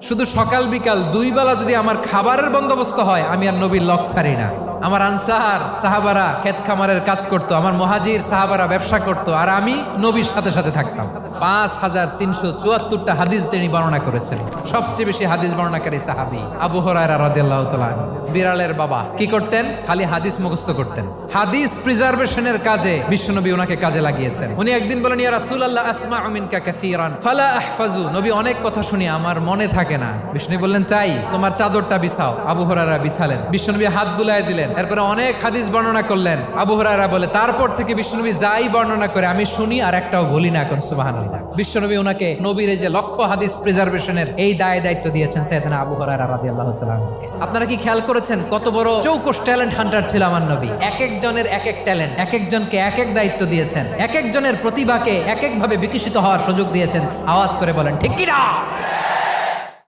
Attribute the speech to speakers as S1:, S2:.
S1: শুধু সকাল বিকাল দুই বেলা যদি আমার খাবারের বন্দোবস্ত হয়, আমি আর নবীর লক ছাড়ি না। আমার আনসার সাহাবারা ক্ষেত খামারের কাজ করতো, আমার মুহাজির সাহাবারা ব্যবসা করতো, আর আমি নবীর সাথে সাথে থাকতাম। 5374টা হাদিস তিনি বর্ণনা করেছেন। সবচেয়ে বেশি হাদিস বর্ণনাকারী সাহাবী আবু হুরায়রা রাদিয়াল্লাহু তাআলা আনহু। বিড়ালের বাবা কি করতেন? খালি হাদিস মুখস্থ করতেন। হাদিস প্রিজার্ভেশনের কাজে বিশ্বনবী ওনাকে কাজে লাগিয়েছেন। উনি একদিন বলেন, ইয়া রাসূলুল্লাহ আসমাউ মিনকা কাসীরান ফালা আহফাজু। নবী, অনেক কথা শুনি, আমার মনে থাকে না। বিশ্বনবী বললেন, তাই তোমার চাদরটা বিছাও। আবু হুরায়রা বিছালেন। বিশ্বনবী হাত বুলায় দিলেন। এরপরে অনেক হাদিস বর্ণনা করলেন। আবু হুরায়রা বলে, তারপর থেকে বিশ্বনবী যাই বর্ণনা করে আমি শুনি আর একটাও বলি না। এখন সুবহানাল্লাহ। বিশ্বনবী ওনাকে নবীর এই যে লক্ষ হাদিস প্রিজার্ভেশনের এই দায়িত্ব দিয়েছেন সাইয়েদনা আবু হুরায়রা রাদিয়াল্লাহু তাআলা আনহুকে। আপনারা কি খেয়াল করেছেন কত বড় চৌকস ট্যালেন্ট হান্টার ছিল আমার নবী? এক একজনের এক এক ট্যালেন্ট, এক একজনকে এক এক দায়িত্ব দিয়েছেন, এক একজনের প্রতিভাকে এক এক ভাবে বিকশিত হওয়ার সুযোগ দিয়েছেন। আওয়াজ করে বলেন ঠিক কি না?